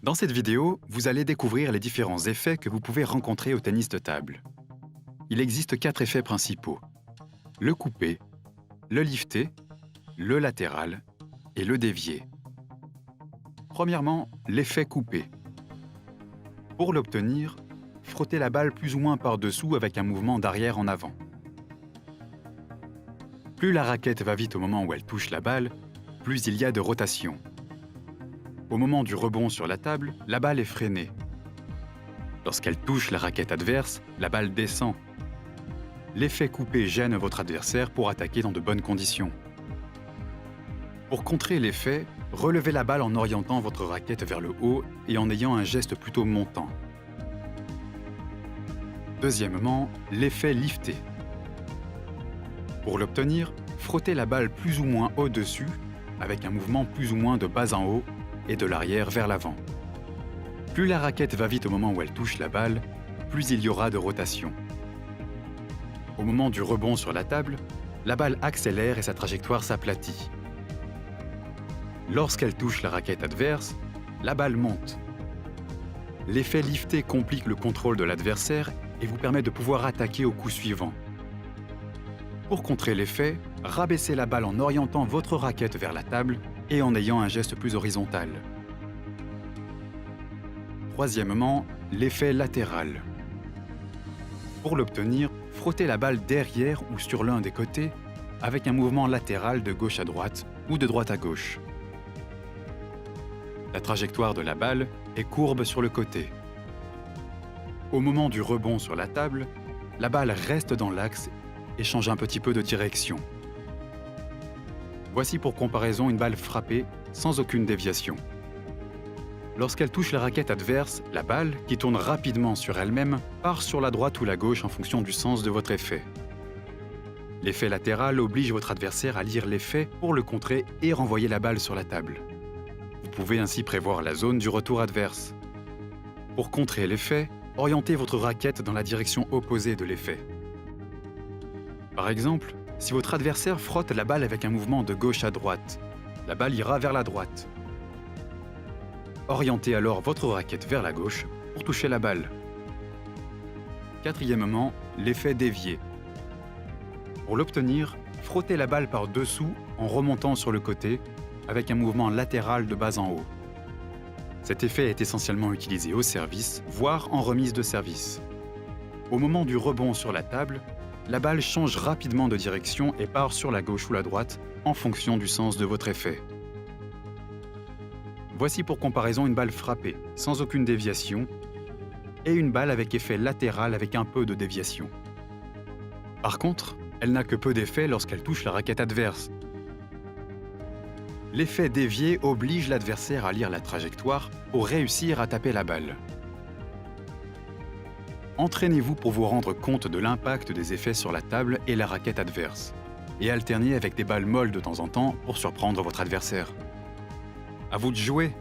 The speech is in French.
Dans cette vidéo, vous allez découvrir les différents effets que vous pouvez rencontrer au tennis de table. Il existe 4 effets principaux: le coupé, le lifté, le latéral et le dévié. Premièrement, l'effet coupé. Pour l'obtenir, frottez la balle plus ou moins par-dessous avec un mouvement d'arrière en avant. Plus la raquette va vite au moment où elle touche la balle, plus il y a de rotation. Au moment du rebond sur la table, la balle est freinée. Lorsqu'elle touche la raquette adverse, la balle descend. L'effet coupé gêne votre adversaire pour attaquer dans de bonnes conditions. Pour contrer l'effet, relevez la balle en orientant votre raquette vers le haut et en ayant un geste plutôt montant. Deuxièmement, l'effet lifté. Pour l'obtenir, frottez la balle plus ou moins au-dessus, avec un mouvement plus ou moins de bas en haut et de l'arrière vers l'avant. Plus la raquette va vite au moment où elle touche la balle, plus il y aura de rotation. Au moment du rebond sur la table, la balle accélère et sa trajectoire s'aplatit. Lorsqu'elle touche la raquette adverse, la balle monte. L'effet lifté complique le contrôle de l'adversaire et vous permet de pouvoir attaquer au coup suivant. Pour contrer l'effet, rabaissez la balle en orientant votre raquette vers la table et en ayant un geste plus horizontal. Troisièmement, l'effet latéral. Pour l'obtenir, frottez la balle derrière ou sur l'un des côtés avec un mouvement latéral de gauche à droite ou de droite à gauche. La trajectoire de la balle est courbe sur le côté. Au moment du rebond sur la table, la balle reste dans l'axe et change un petit peu de direction. Voici pour comparaison une balle frappée sans aucune déviation. Lorsqu'elle touche la raquette adverse, la balle, qui tourne rapidement sur elle-même, part sur la droite ou la gauche en fonction du sens de votre effet. L'effet latéral oblige votre adversaire à lire l'effet pour le contrer et renvoyer la balle sur la table. Vous pouvez ainsi prévoir la zone du retour adverse. Pour contrer l'effet, orientez votre raquette dans la direction opposée de l'effet. Par exemple, si votre adversaire frotte la balle avec un mouvement de gauche à droite, la balle ira vers la droite. Orientez alors votre raquette vers la gauche pour toucher la balle. Quatrièmement, l'effet dévié. Pour l'obtenir, frottez la balle par-dessous en remontant sur le côté avec un mouvement latéral de bas en haut. Cet effet est essentiellement utilisé au service, voire en remise de service. Au moment du rebond sur la table, la balle change rapidement de direction et part sur la gauche ou la droite en fonction du sens de votre effet. Voici pour comparaison une balle frappée, sans aucune déviation, et une balle avec effet latéral avec un peu de déviation. Par contre, elle n'a que peu d'effet lorsqu'elle touche la raquette adverse. L'effet dévié oblige l'adversaire à lire la trajectoire pour réussir à taper la balle. Entraînez-vous pour vous rendre compte de l'impact des effets sur la table et la raquette adverse, et alternez avec des balles molles de temps en temps pour surprendre votre adversaire. À vous de jouer!